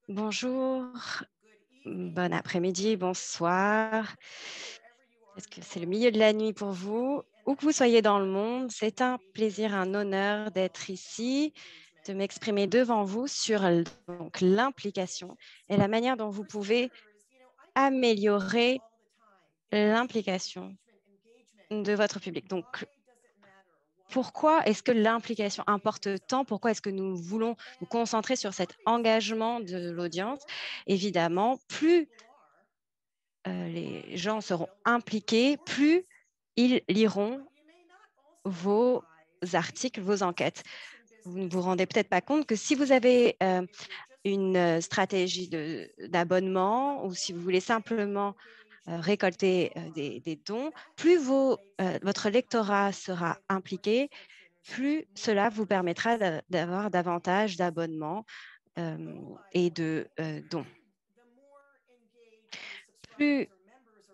Bonjour, bon après-midi, bonsoir. Est-ce que c'est le milieu de la nuit pour vous? Où que vous soyez dans le monde, c'est un plaisir, un honneur d'être ici, de m'exprimer devant vous sur donc l'implication et la manière dont vous pouvez améliorer l'implication de votre public. Donc, pourquoi est-ce que l'implication importe tant? Pourquoi est-ce que nous voulons nous concentrer sur cet engagement de l'audience? Évidemment, plus les gens seront impliqués, plus ils liront vos articles, vos enquêtes. Vous ne vous rendez peut-être pas compte que si vous avez une stratégie d'abonnement ou si vous voulez simplement récolter des dons, plus votre lectorat sera impliqué, plus cela vous permettra d'avoir davantage d'abonnements et de dons. Plus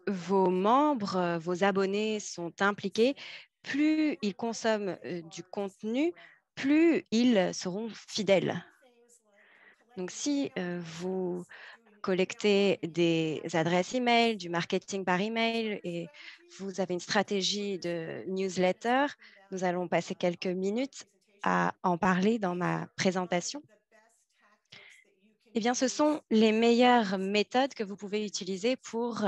vos membres, vos abonnés sont impliqués, plus ils consomment du contenu, plus ils seront fidèles. Donc, si vous collectez des adresses email, du marketing par email et vous avez une stratégie de newsletter, nous allons passer quelques minutes à en parler dans ma présentation. Eh bien, ce sont les meilleures méthodes que vous pouvez utiliser pour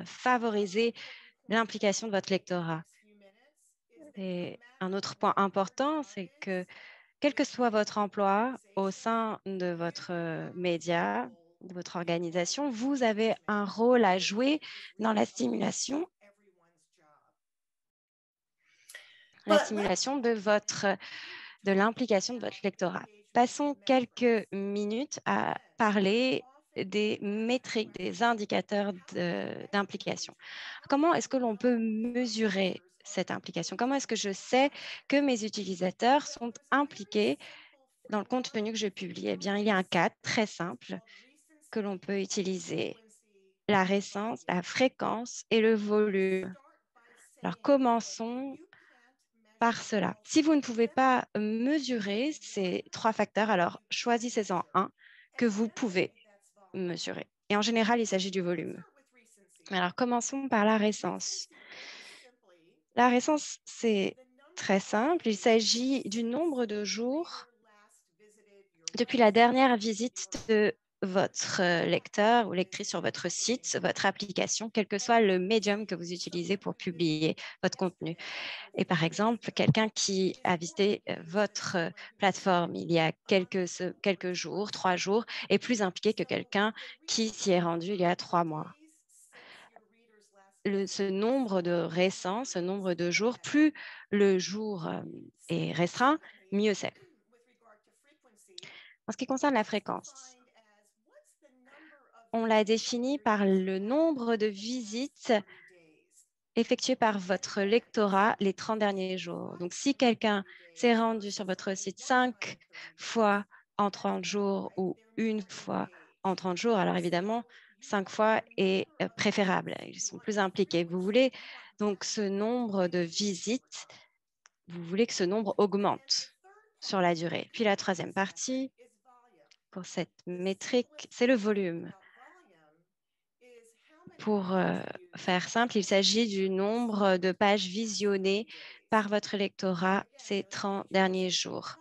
favoriser l'implication de votre lectorat. Et un autre point important, c'est que quel que soit votre emploi au sein de votre média, de votre organisation, vous avez un rôle à jouer dans la stimulation de l'implication de votre lectorat. Passons quelques minutes à parler des métriques, des indicateurs d'implication. Comment est-ce que l'on peut mesurer cette implication? Comment est-ce que je sais que mes utilisateurs sont impliqués dans le contenu que je publie? Eh bien, il y a un cadre très simple que l'on peut utiliser: la récence, la fréquence et le volume. Alors, commençons par cela. Si vous ne pouvez pas mesurer ces trois facteurs, alors choisissez-en un que vous pouvez mesurer. Et en général, il s'agit du volume. Alors, commençons par la récence. La récence, c'est très simple. Il s'agit du nombre de jours depuis la dernière visite de votre lecteur ou lectrice sur votre site, votre application, quel que soit le médium que vous utilisez pour publier votre contenu. Et par exemple, quelqu'un qui a visité votre plateforme il y a quelques jours, 3 jours, est plus impliqué que quelqu'un qui s'y est rendu il y a 3 mois. Ce nombre de récents, ce nombre de jours, plus le jour est restreint, mieux c'est. En ce qui concerne la fréquence, on l'a définie par le nombre de visites effectuées par votre lectorat les 30 derniers jours. Donc, si quelqu'un s'est rendu sur votre site 5 fois en 30 jours ou une fois en 30 jours, alors évidemment, 5 fois est préférable. Ils sont plus impliqués. Vous voulez donc ce nombre de visites, vous voulez que ce nombre augmente sur la durée. Puis la troisième partie, pour cette métrique, c'est le volume. Pour faire simple, il s'agit du nombre de pages visionnées par votre lectorat ces 30 derniers jours.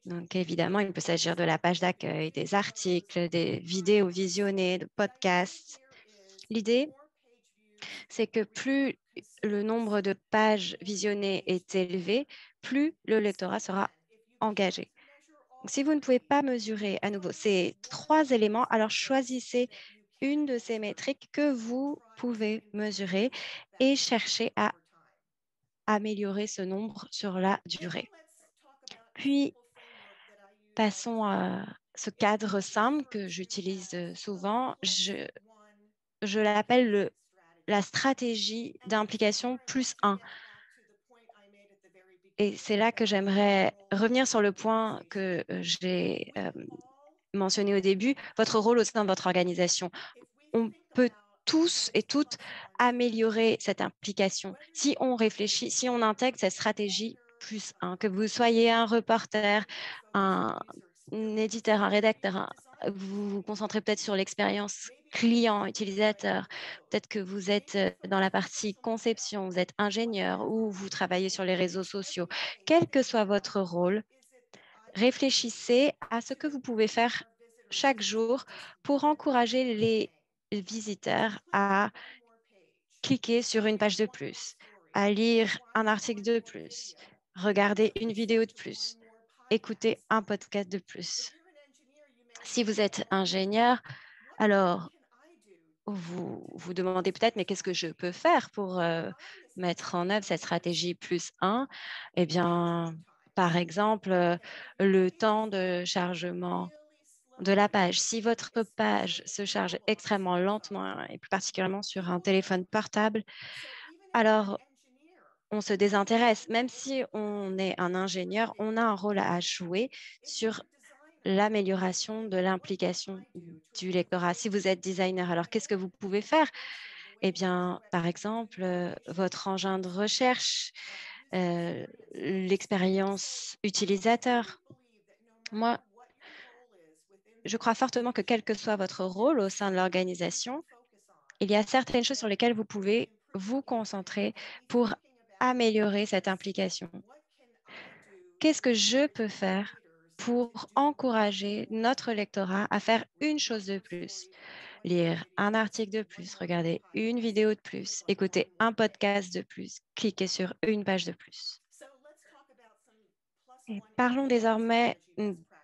Donc, évidemment, il peut s'agir de la page d'accueil, des articles, des vidéos visionnées, de podcasts. L'idée, c'est que plus le nombre de pages visionnées est élevé, plus le lectorat sera engagé. Donc, si vous ne pouvez pas mesurer à nouveau ces trois éléments, alors choisissez une de ces métriques que vous pouvez mesurer et chercher à améliorer ce nombre sur la durée. Puis, passons à ce cadre simple que j'utilise souvent. Je l'appelle la stratégie d'implication plus 1. Et c'est là que j'aimerais revenir sur le point que j'ai mentionné au début, votre rôle au sein de votre organisation. On peut tous et toutes améliorer cette implication si on réfléchit, si on intègre cette stratégie plus 1, que vous soyez un reporter, un éditeur, un rédacteur, vous vous concentrez peut-être sur l'expérience client, utilisateur. Peut-être que vous êtes dans la partie conception, vous êtes ingénieur ou vous travaillez sur les réseaux sociaux. Quel que soit votre rôle, réfléchissez à ce que vous pouvez faire chaque jour pour encourager les visiteurs à cliquer sur une page de plus, à lire un article de plus, regarder une vidéo de plus, écouter un podcast de plus. Si vous êtes ingénieur, alors vous vous demandez peut-être, mais qu'est-ce que je peux faire pour mettre en œuvre cette stratégie plus un? Eh bien, par exemple, le temps de chargement de la page. Si votre page se charge extrêmement lentement et plus particulièrement sur un téléphone portable, alors on se désintéresse. Même si on est un ingénieur, on a un rôle à jouer sur l'amélioration de l'implication du lectorat. Si vous êtes designer, alors qu'est-ce que vous pouvez faire? Eh bien, par exemple, votre engin de recherche, l'expérience utilisateur. Moi, je crois fortement que quel que soit votre rôle au sein de l'organisation, il y a certaines choses sur lesquelles vous pouvez vous concentrer pour améliorer cette implication. Qu'est-ce que je peux faire pour encourager notre lectorat à faire une chose de plus? Lire un article de plus, regarder une vidéo de plus, écouter un podcast de plus, cliquer sur une page de plus. Et parlons désormais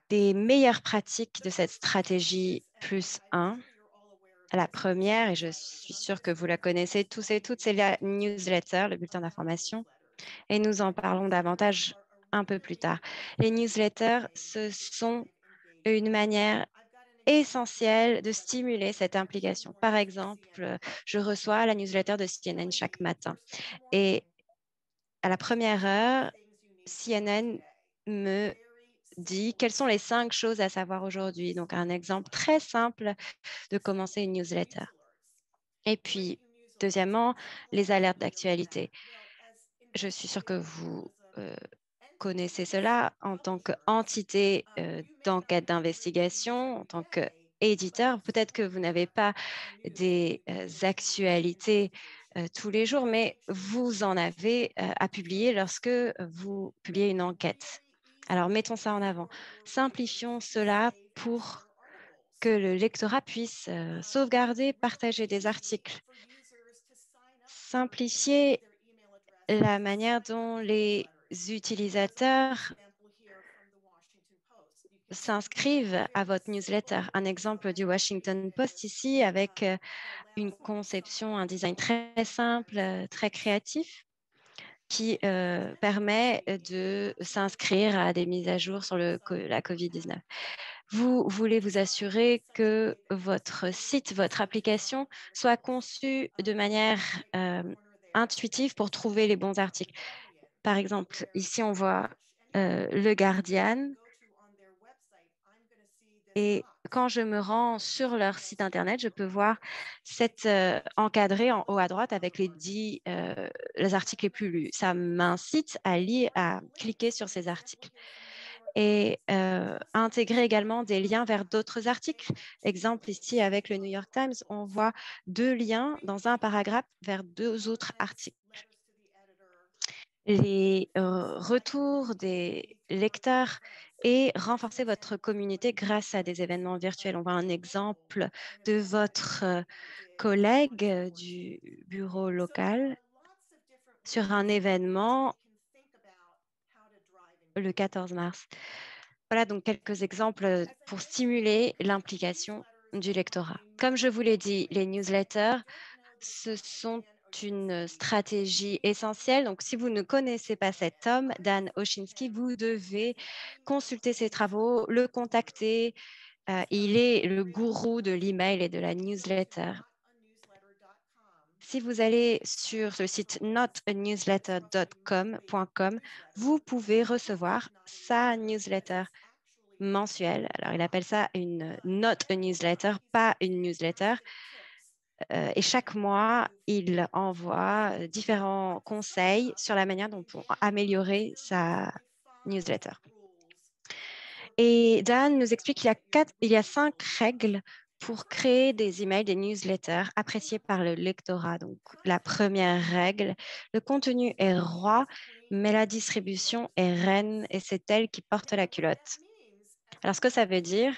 des meilleures pratiques de cette stratégie plus un. La première, et je suis sûre que vous la connaissez tous et toutes, c'est la newsletter, le bulletin d'information. Et nous en parlons davantage un peu plus tard. Les newsletters, ce sont une manière essentielle de stimuler cette implication. Par exemple, je reçois la newsletter de CNN chaque matin et à la première heure, CNN me dit quelles sont les 5 choses à savoir aujourd'hui. Donc, un exemple très simple de commencer une newsletter. Et puis, deuxièmement, les alertes d'actualité. Je suis sûre que vous connaissez cela en tant qu'entité d'enquête d'investigation, en tant qu'éditeur. Peut-être que vous n'avez pas des actualités tous les jours, mais vous en avez à publier lorsque vous publiez une enquête. Alors, mettons ça en avant. Simplifions cela pour que le lectorat puisse sauvegarder, partager des articles. Simplifier la manière dont les utilisateurs s'inscrivent à votre newsletter. Un exemple du Washington Post ici avec une conception, un design très simple, très créatif qui permet de s'inscrire à des mises à jour sur la COVID-19. Vous voulez vous assurer que votre site, votre application soit conçue de manière intuitive pour trouver les bons articles. Par exemple, ici, on voit le Guardian. Et quand je me rends sur leur site Internet, je peux voir cette encadré en haut à droite avec les articles les plus lus. Ça m'incite à lire, à cliquer sur ces articles et intégrer également des liens vers d'autres articles. Exemple ici avec le New York Times, on voit 2 liens dans un paragraphe vers 2 autres articles. Les retours des lecteurs et renforcer votre communauté grâce à des événements virtuels. On voit un exemple de votre collègue du bureau local sur un événement le 14 mars. Voilà donc quelques exemples pour stimuler l'implication du lectorat. Comme je vous l'ai dit, les newsletters, ce sont une stratégie essentielle. Donc, si vous ne connaissez pas cet homme, Dan Oshinsky, vous devez consulter ses travaux, le contacter. Il est le gourou de l'email et de la newsletter. Si vous allez sur le site notanewsletter.com, vous pouvez recevoir sa newsletter mensuelle. Alors, il appelle ça une not a newsletter, pas une newsletter. Et chaque mois, il envoie différents conseils sur la manière dont on peut améliorer sa newsletter. Et Dan nous explique qu'il y a 5 règles pour créer des emails, des newsletters appréciés par le lectorat. Donc, la première règle, le contenu est roi, mais la distribution est reine et c'est elle qui porte la culotte. Alors, ce que ça veut dire,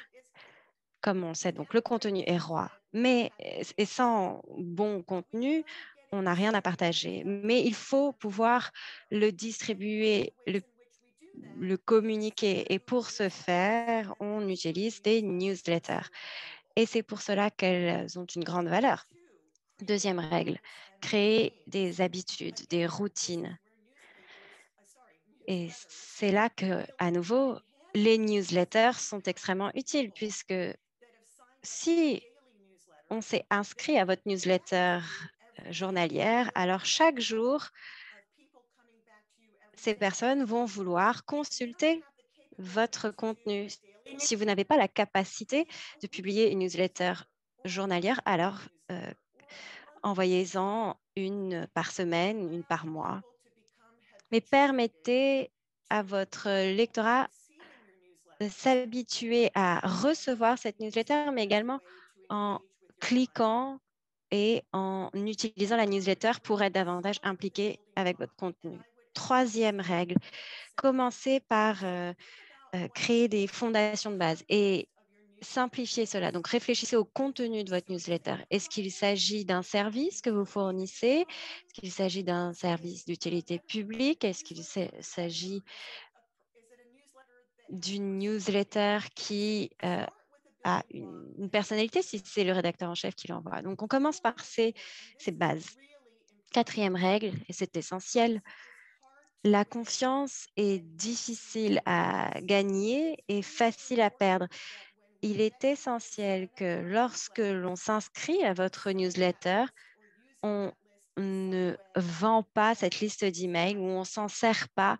comme on le sait, donc le contenu est roi, mais et sans bon contenu, on n'a rien à partager. Mais il faut pouvoir le distribuer, le communiquer. Et pour ce faire, on utilise des newsletters. Et c'est pour cela qu'elles ont une grande valeur. Deuxième règle, créer des habitudes, des routines. Et c'est là que, à nouveau, les newsletters sont extrêmement utiles puisque si on s'est inscrit à votre newsletter journalière, alors chaque jour, ces personnes vont vouloir consulter votre contenu. Si vous n'avez pas la capacité de publier une newsletter journalière, alors envoyez-en une par semaine, une par mois. Mais permettez à votre lectorat de s'habituer à recevoir cette newsletter, mais également en cliquant et en utilisant la newsletter pour être davantage impliqué avec votre contenu. Troisième règle, commencez par créer des fondations de base et simplifier cela. Donc, réfléchissez au contenu de votre newsletter. Est-ce qu'il s'agit d'un service que vous fournissez? Est-ce qu'il s'agit d'un service d'utilité publique? Est-ce qu'il s'agit d'une newsletter qui a une personnalité si c'est le rédacteur en chef qui l'envoie? Donc, on commence par ces bases. Quatrième règle, et c'est essentiel, la confiance est difficile à gagner et facile à perdre. Il est essentiel que lorsque l'on s'inscrit à votre newsletter, on ne vend pas cette liste d'emails ou on ne s'en sert pas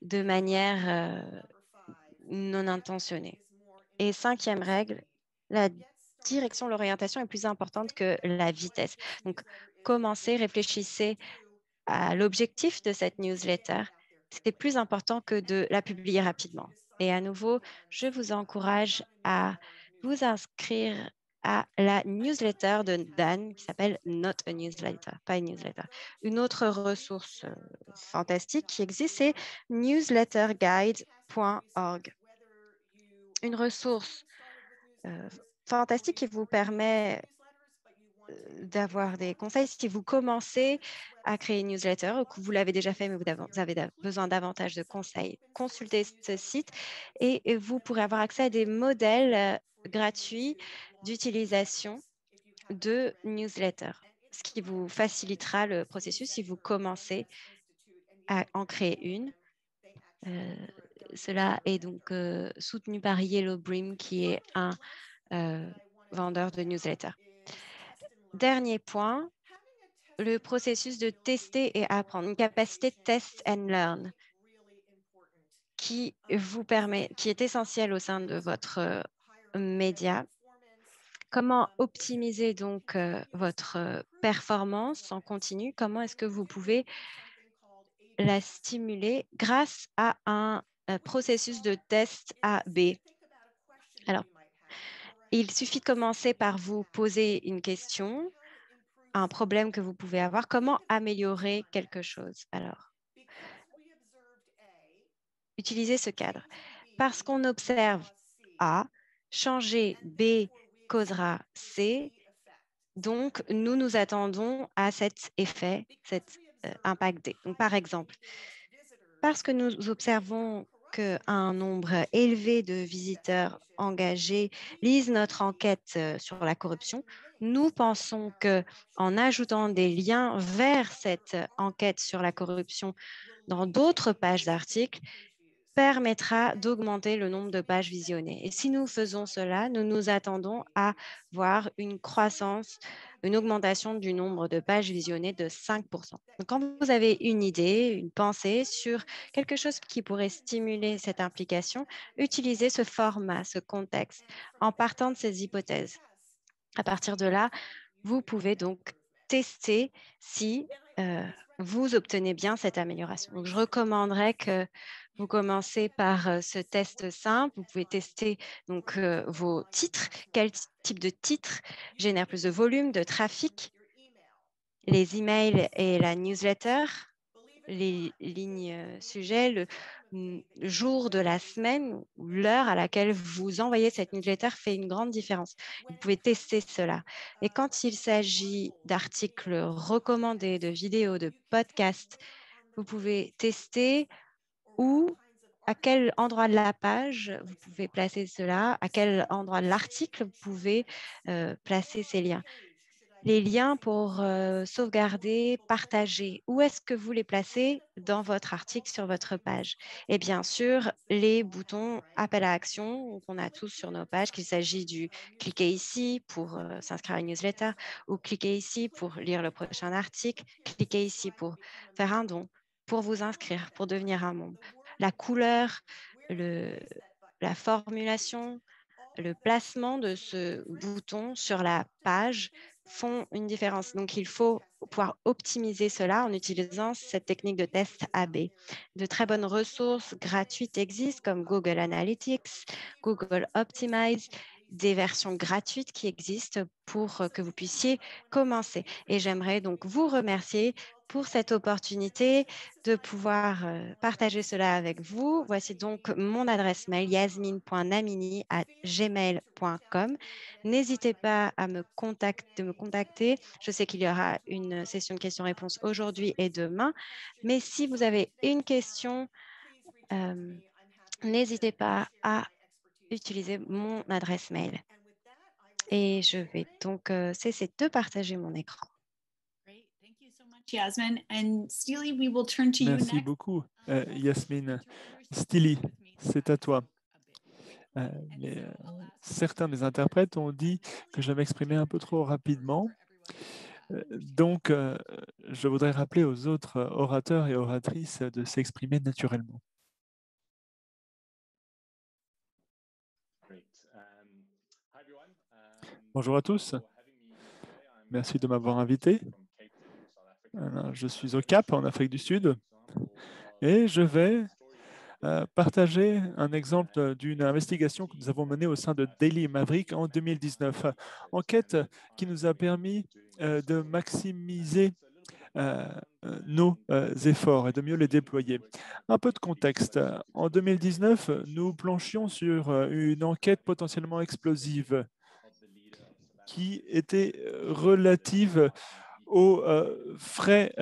de manière non intentionnée. Et cinquième règle, la direction, l'orientation est plus importante que la vitesse. Donc, commencez, réfléchissez à l'objectif de cette newsletter. C'est plus important que de la publier rapidement. Et à nouveau, je vous encourage à vous inscrire à la newsletter de Dan qui s'appelle Not a Newsletter, pas une newsletter. Une autre ressource fantastique qui existe, c'est newsletterguide.org. Une ressource euh, fantastique qui vous permet d'avoir des conseils si vous commencez à créer une newsletter ou que vous l'avez déjà fait, mais vous avez besoin davantage de conseils. Consultez ce site et vous pourrez avoir accès à des modèles gratuits d'utilisation de newsletter, ce qui vous facilitera le processus si vous commencez à en créer une. Euh, Cela est donc soutenu par Yellow Brim, qui est un euh, vendeur de newsletter. Dernier point, le processus de tester et apprendre, une capacité test and learn qui vous permet, qui est essentielle au sein de votre média. Comment optimiser donc votre performance en continu? Comment est-ce que vous pouvez la stimuler grâce à un processus de test A-B? Alors, il suffit de commencer par vous poser une question, un problème que vous pouvez avoir. Comment améliorer quelque chose? Alors, utilisez ce cadre. Parce qu'on observe A, changer B causera C, donc nous nous attendons à cet effet, cet impact D. Donc, par exemple, parce que nous observons qu'un nombre élevé de visiteurs engagés lisent notre enquête sur la corruption, nous pensons que en ajoutant des liens vers cette enquête sur la corruption dans d'autres pages d'articles, permettra d'augmenter le nombre de pages visionnées. Et si nous faisons cela, nous nous attendons à voir une croissance, une augmentation du nombre de pages visionnées de 5%. Donc, quand vous avez une idée, une pensée sur quelque chose qui pourrait stimuler cette implication, utilisez ce format, ce contexte, en partant de ces hypothèses. À partir de là, vous pouvez donc tester si vous obtenez bien cette amélioration. Donc, je recommanderais que vous commencez par ce test simple. Vous pouvez tester donc, vos titres. Quel type de titre génère plus de volume, de trafic? Les emails et la newsletter, les lignes sujets, le jour de la semaine ou l'heure à laquelle vous envoyez cette newsletter fait une grande différence. Vous pouvez tester cela. Et quand il s'agit d'articles recommandés, de vidéos, de podcasts, vous pouvez tester où, à quel endroit de la page vous pouvez placer cela, à quel endroit de l'article vous pouvez placer ces liens. Les liens pour sauvegarder, partager, où est-ce que vous les placez dans votre article, sur votre page? Et bien sûr, les boutons appel à action qu'on a tous sur nos pages, qu'il s'agit du cliquer ici pour s'inscrire à une newsletter ou cliquer ici pour lire le prochain article, cliquer ici pour faire un don, pour vous inscrire, pour devenir un membre. La couleur, la formulation, le placement de ce bouton sur la page font une différence. Donc, il faut pouvoir optimiser cela en utilisant cette technique de test A/B. De très bonnes ressources gratuites existent comme Google Analytics, Google Optimize, des versions gratuites qui existent pour que vous puissiez commencer. Et j'aimerais donc vous remercier pour cette opportunité de pouvoir partager cela avec vous. Voici donc mon adresse mail, yasmine.namini@gmail.com. N'hésitez pas à me contacter. Je sais qu'il y aura une session de questions-réponses aujourd'hui et demain, mais si vous avez une question, n'hésitez pas à utiliser mon adresse mail. Et je vais donc cesser de partager mon écran. Merci beaucoup, Yasmine. Steely, c'est à toi. Certains des interprètes ont dit que je m'exprimais un peu trop rapidement. Donc, je voudrais rappeler aux autres orateurs et oratrices de s'exprimer naturellement. Bonjour à tous. Merci de m'avoir invité. Je suis au Cap, en Afrique du Sud, et je vais partager un exemple d'une investigation que nous avons menée au sein de Daily Maverick en 2019. Enquête qui nous a permis de maximiser nos efforts et de mieux les déployer. Un peu de contexte. En 2019, nous planchions sur une enquête potentiellement explosive qui était relative aux frais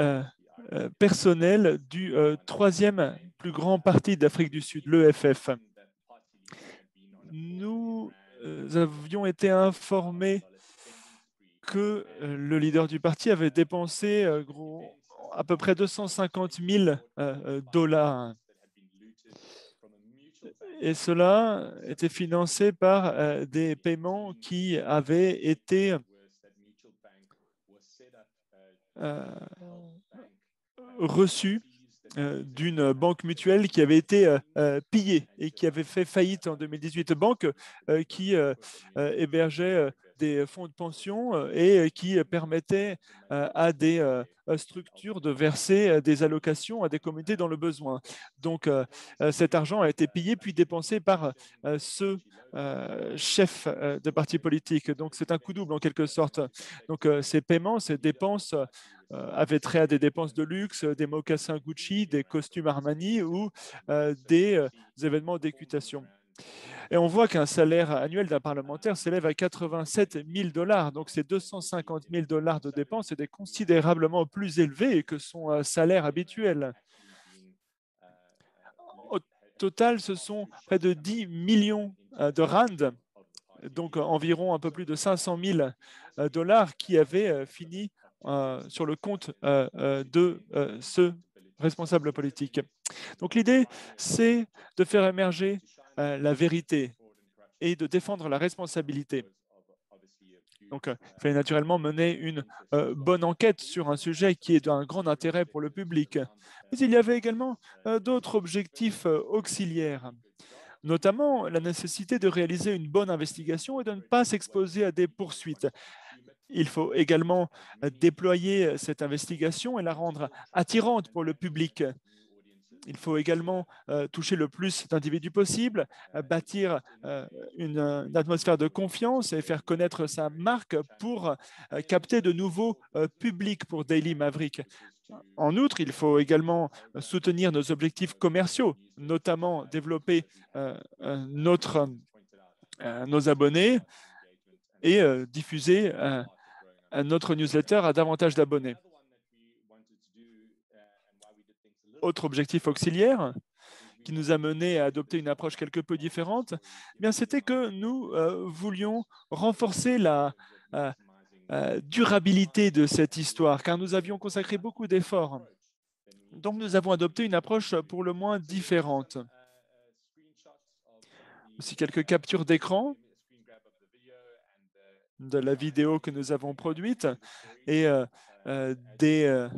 personnels du troisième plus grand parti d'Afrique du Sud, l'EFF. Nous avions été informés que le leader du parti avait dépensé à peu près 250 000 dollars. Et cela était financé par des paiements qui avaient été reçus d'une banque mutuelle qui avait été pillée et qui avait fait faillite en 2018. Banque qui hébergeait des fonds de pension et qui permettait à des structures de verser des allocations à des communautés dans le besoin. Donc, cet argent a été pillé puis dépensé par ce chef de parti politique. Donc, c'est un coup double en quelque sorte. Donc, ces paiements, ces dépenses avaient trait à des dépenses de luxe, des mocassins Gucci, des costumes Armani ou des événements d'équitation. Et on voit qu'un salaire annuel d'un parlementaire s'élève à 87 000 dollars. Donc, ces 250 000 dollars de dépenses étaient considérablement plus élevés que son salaire habituel. Au total, ce sont près de 10 millions de rands, donc environ un peu plus de 500 000 dollars qui avaient fini sur le compte de ce responsable politique. Donc l'idée, c'est de faire émerger la vérité et de défendre la responsabilité. Donc, il fallait naturellement mener une bonne enquête sur un sujet qui est d'un grand intérêt pour le public. Mais il y avait également d'autres objectifs auxiliaires, notamment la nécessité de réaliser une bonne investigation et de ne pas s'exposer à des poursuites. Il faut également déployer cette investigation et la rendre attirante pour le public. Il faut également toucher le plus d'individus possible, bâtir une atmosphère de confiance et faire connaître sa marque pour capter de nouveaux publics pour Daily Maverick. En outre, il faut également soutenir nos objectifs commerciaux, notamment développer nos abonnés et diffuser notre newsletter à davantage d'abonnés. Autre objectif auxiliaire qui nous a mené à adopter une approche quelque peu différente, eh bien, c'était que nous voulions renforcer la durabilité de cette histoire, car nous avions consacré beaucoup d'efforts. Donc, nous avons adopté une approche pour le moins différente. Aussi quelques captures d'écran de la vidéo que nous avons produite et des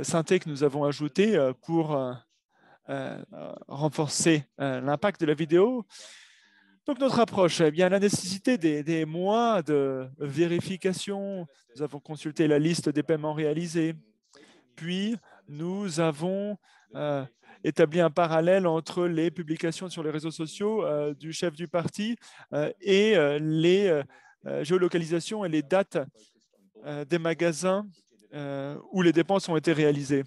synthés que nous avons ajoutés pour renforcer l'impact de la vidéo. Donc, notre approche, eh bien, la nécessité des mois de vérification. Nous avons consulté la liste des paiements réalisés. Puis, nous avons établi un parallèle entre les publications sur les réseaux sociaux du chef du parti et les géolocalisations et les dates des magasins où les dépenses ont été réalisées.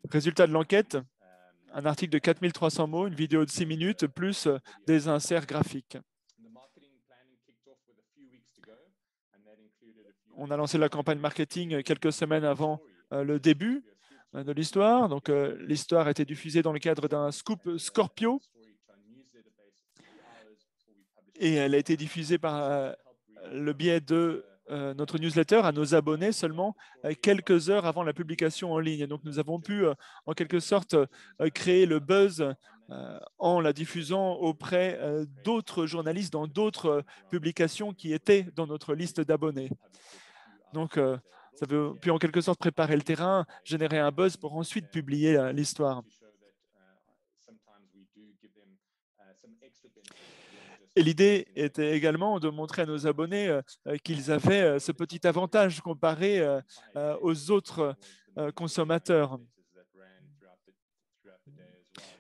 Résultat de l'enquête, un article de 4300 mots, une vidéo de 6 minutes, plus des inserts graphiques. On a lancé la campagne marketing quelques semaines avant le début de l'histoire. Donc, l'histoire a été diffusée dans le cadre d'un scoop Scorpio et elle a été diffusée par le biais de notre newsletter à nos abonnés seulement quelques heures avant la publication en ligne. Donc, nous avons pu, en quelque sorte, créer le buzz en la diffusant auprès d'autres journalistes dans d'autres publications qui étaient dans notre liste d'abonnés. Donc, ça veut puis en quelque sorte préparer le terrain, générer un buzz pour ensuite publier l'histoire. Et l'idée était également de montrer à nos abonnés qu'ils avaient ce petit avantage comparé aux autres consommateurs.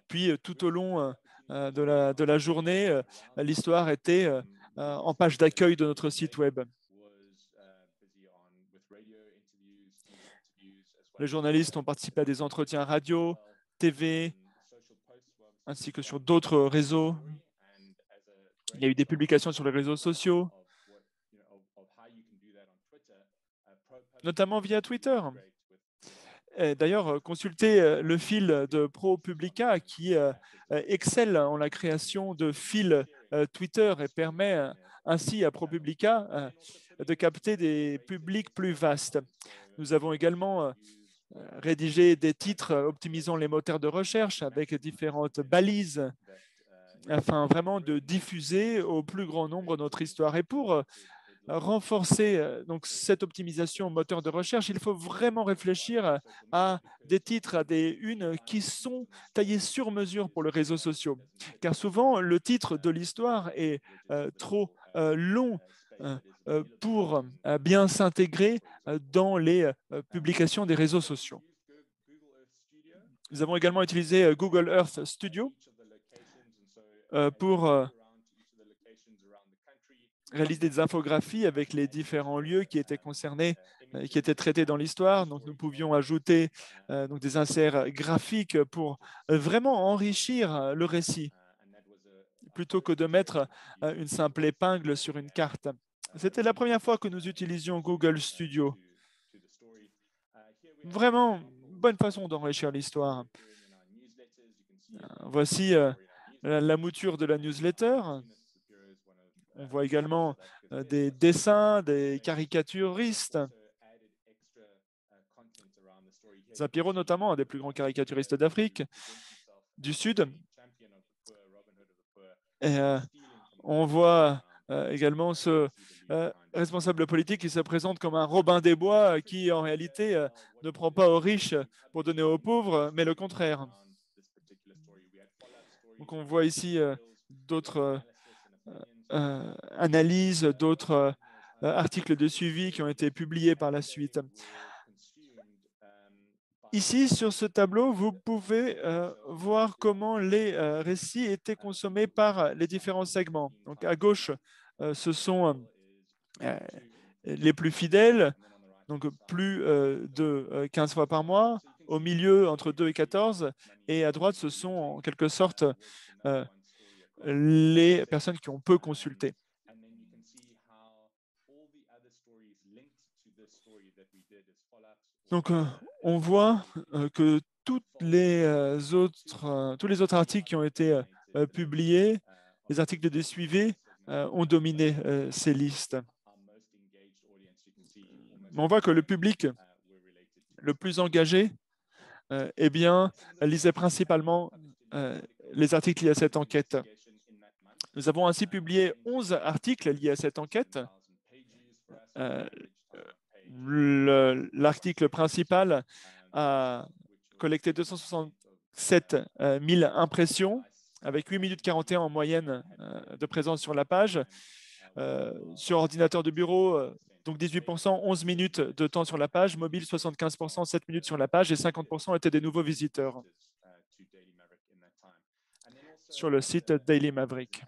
Puis, tout au long de la journée, l'histoire était en page d'accueil de notre site web. Les journalistes ont participé à des entretiens radio, TV, ainsi que sur d'autres réseaux. Il y a eu des publications sur les réseaux sociaux, notamment via Twitter. D'ailleurs, consultez le fil de ProPublica qui excelle en la création de fils Twitter et permet ainsi à ProPublica de capter des publics plus vastes. Nous avons également rédigé des titres optimisant les moteurs de recherche avec différentes balises afin vraiment de diffuser au plus grand nombre notre histoire. Et pour renforcer donc cette optimisation moteur de recherche, il faut vraiment réfléchir à des titres, à des unes qui sont taillés sur mesure pour les réseaux sociaux. Car souvent, le titre de l'histoire est trop long pour bien s'intégrer dans les publications des réseaux sociaux. Nous avons également utilisé Google Earth Studio pour réaliser des infographies avec les différents lieux qui étaient concernés et qui étaient traités dans l'histoire. Donc, nous pouvions ajouter donc des inserts graphiques pour vraiment enrichir le récit, plutôt que de mettre une simple épingle sur une carte. C'était la première fois que nous utilisions Google Studio. Vraiment, bonne façon d'enrichir l'histoire. Voici la mouture de la newsletter. On voit également des dessins, des caricaturistes. Zapiro, notamment, un des plus grands caricaturistes d'Afrique du Sud. Et on voit également ce responsable politique qui se présente comme un Robin des Bois qui, en réalité, ne prend pas aux riches pour donner aux pauvres, mais le contraire. Donc, on voit ici d'autres analyses, d'autres articles de suivi qui ont été publiés par la suite. Ici, sur ce tableau, vous pouvez voir comment les récits étaient consommés par les différents segments. Donc, à gauche, ce sont les plus fidèles, donc plus de 15 fois par mois. Au milieu, entre 2 et 14. Et à droite, ce sont en quelque sorte les personnes qui ont peu consulté. Donc, on voit que tous les autres articles qui ont été publiés, les articles de suivi, ont dominé ces listes. Mais on voit que le public le plus engagé, eh bien, lisait principalement les articles liés à cette enquête. Nous avons ainsi publié 11 articles liés à cette enquête. L'article principal a collecté 267 000 impressions, avec 8 minutes 41 en moyenne de présence sur la page. Sur ordinateur de bureau, donc 18%, 11 minutes de temps sur la page, mobile 75%, 7 minutes sur la page, et 50% étaient des nouveaux visiteurs sur le site Daily Maverick.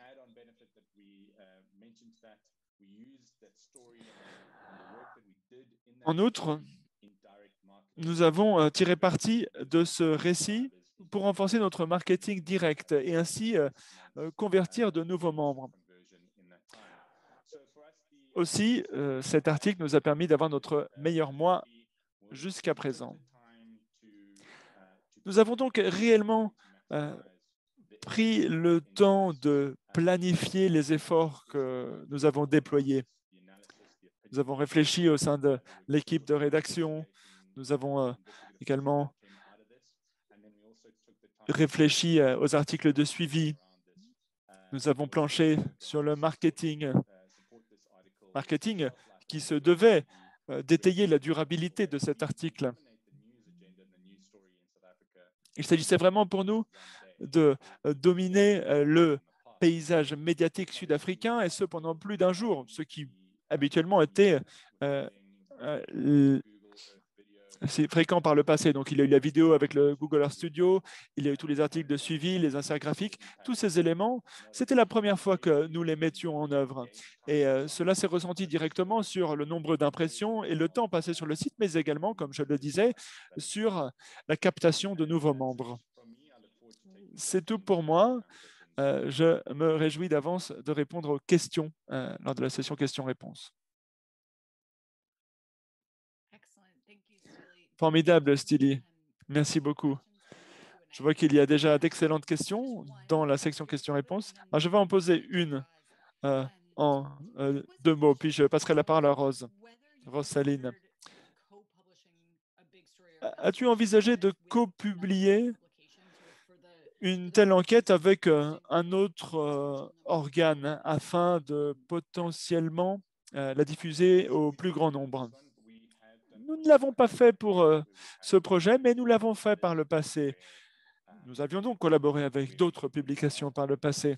En outre, nous avons tiré parti de ce récit pour renforcer notre marketing direct et ainsi convertir de nouveaux membres. Aussi, cet article nous a permis d'avoir notre meilleur mois jusqu'à présent. Nous avons donc réellement pris le temps de planifier les efforts que nous avons déployés. Nous avons réfléchi au sein de l'équipe de rédaction. Nous avons également réfléchi aux articles de suivi. Nous avons planché sur le marketing qui se devait d'étayer la durabilité de cet article. Il s'agissait vraiment pour nous de dominer le paysage médiatique sud-africain, et ce pendant plus d'un jour, ce qui habituellement était c'est fréquent par le passé. Donc, il y a eu la vidéo avec le Google Earth Studio, il y a eu tous les articles de suivi, les inserts graphiques. Tous ces éléments, c'était la première fois que nous les mettions en œuvre. Et cela s'est ressenti directement sur le nombre d'impressions et le temps passé sur le site, mais également, comme je le disais, sur la captation de nouveaux membres. C'est tout pour moi. Je me réjouis d'avance de répondre aux questions lors de la session questions-réponses. Formidable, Steely. Merci beaucoup. Je vois qu'il y a déjà d'excellentes questions dans la section questions-réponses. Alors, je vais en poser une en 2 mots, puis je passerai la parole à Rose. Rose Saline. As-tu envisagé de co-publier une telle enquête avec un autre organe afin de potentiellement la diffuser au plus grand nombre? Nous ne l'avons pas fait pour ce projet, mais nous l'avons fait par le passé. Nous avions donc collaboré avec d'autres publications par le passé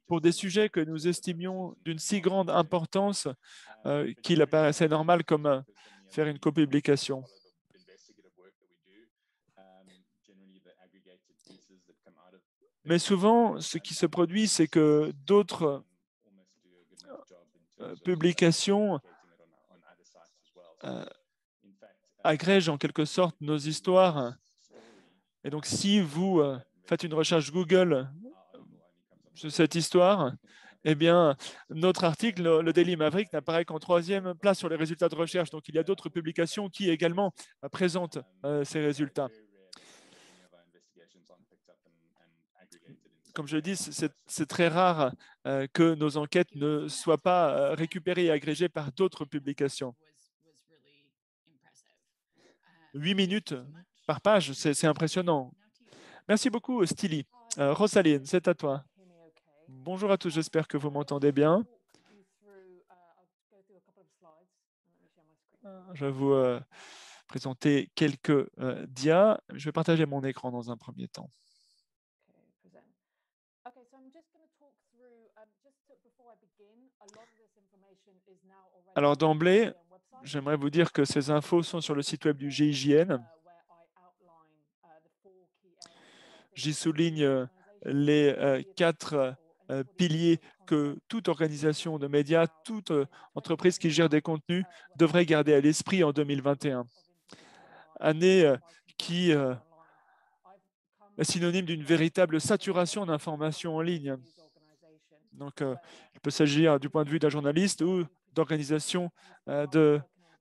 pour des sujets que nous estimions d'une si grande importance qu'il apparaissait normal comme faire une copublication. Mais souvent, ce qui se produit, c'est que d'autres publications agrègent en quelque sorte nos histoires. Et donc, si vous faites une recherche Google sur cette histoire, eh bien, notre article, le Daily Maverick, n'apparaît qu'en 3e place sur les résultats de recherche. Donc, il y a d'autres publications qui également présentent ces résultats. Comme je le dis, c'est très rare que nos enquêtes ne soient pas récupérées et agrégées par d'autres publications. 8 minutes par page, c'est impressionnant. Merci beaucoup, Steely. Rosaline, c'est à toi. Bonjour à tous, j'espère que vous m'entendez bien. Je vais vous présenter quelques dias. Je vais partager mon écran dans un premier temps. Alors d'emblée, j'aimerais vous dire que ces infos sont sur le site web du GIGN. J'y souligne les 4 piliers que toute organisation de médias, toute entreprise qui gère des contenus devrait garder à l'esprit en 2021. Année qui est synonyme d'une véritable saturation d'informations en ligne. Donc, il peut s'agir du point de vue d'un journaliste ou d'organisation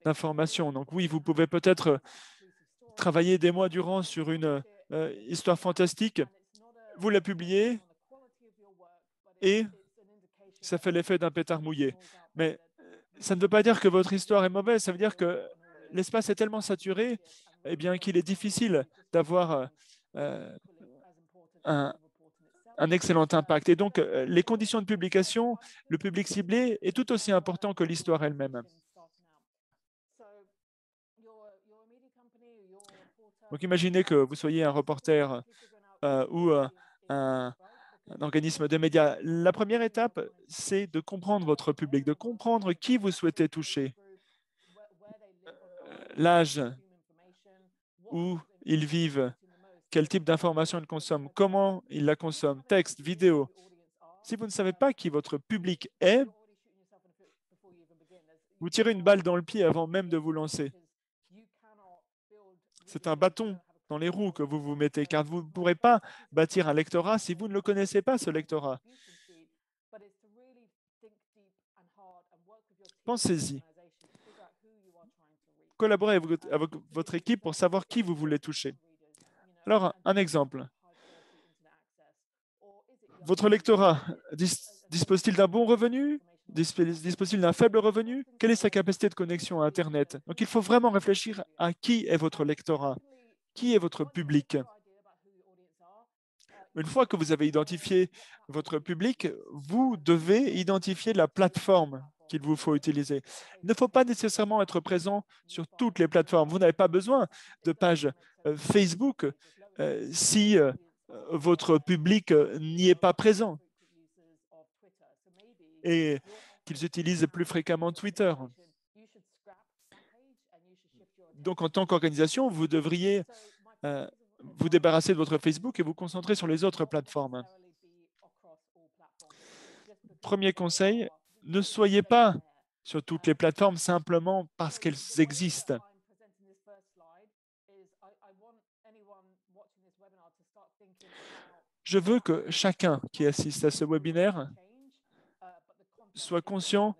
d'information. Donc oui, vous pouvez peut-être travailler des mois durant sur une histoire fantastique, vous la publiez et ça fait l'effet d'un pétard mouillé. Mais ça ne veut pas dire que votre histoire est mauvaise, ça veut dire que l'espace est tellement saturé eh bien, qu'il est difficile d'avoir un, un excellent impact. Et donc, les conditions de publication, le public ciblé est tout aussi important que l'histoire elle-même. Donc, imaginez que vous soyez un reporter ou un organisme de médias. La première étape, c'est de comprendre votre public, de comprendre qui vous souhaitez toucher, l'âge où ils vivent, quel type d'information ils consomment, comment ils la consomment, texte, vidéo. Si vous ne savez pas qui votre public est, vous tirez une balle dans le pied avant même de vous lancer. C'est un bâton dans les roues que vous vous mettez, car vous ne pourrez pas bâtir un lectorat si vous ne le connaissez pas, ce lectorat. Pensez-y. Collaborez avec votre équipe pour savoir qui vous voulez toucher. Alors, un exemple. Votre lectorat dispose-t-il d'un bon revenu? Dispose-t-il d'un faible revenu? Quelle est sa capacité de connexion à Internet? Donc, il faut vraiment réfléchir à qui est votre lectorat, qui est votre public. Une fois que vous avez identifié votre public, vous devez identifier la plateforme qu'il vous faut utiliser. Il ne faut pas nécessairement être présent sur toutes les plateformes. Vous n'avez pas besoin de page Facebook si votre public n'y est pas présent et qu'ils utilisent plus fréquemment Twitter. Donc, en tant qu'organisation, vous devriez vous débarrasser de votre Facebook et vous concentrer sur les autres plateformes. Premier conseil, ne soyez pas sur toutes les plateformes simplement parce qu'elles existent. Je veux que chacun qui assiste à ce webinaire soit conscient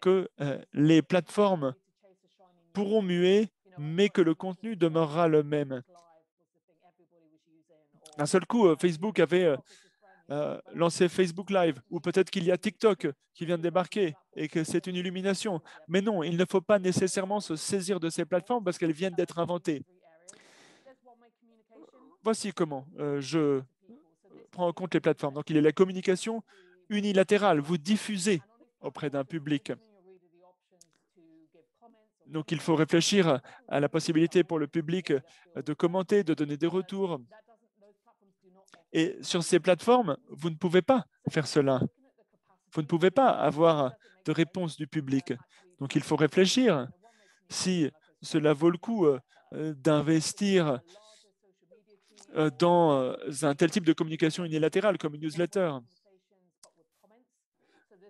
que les plateformes pourront muer, mais que le contenu demeurera le même. D'un seul coup, Facebook avait lancé Facebook Live, ou peut-être qu'il y a TikTok qui vient de débarquer et que c'est une illumination. Mais non, il ne faut pas nécessairement se saisir de ces plateformes parce qu'elles viennent d'être inventées. Voici comment je prends en compte les plateformes. Donc, il y a la communication unilatérale. Vous diffusez auprès d'un public. Donc, il faut réfléchir à la possibilité pour le public de commenter, de donner des retours. Et sur ces plateformes, vous ne pouvez pas faire cela. Vous ne pouvez pas avoir de réponse du public. Donc, il faut réfléchir si cela vaut le coup d'investir dans un tel type de communication unilatérale comme une newsletter.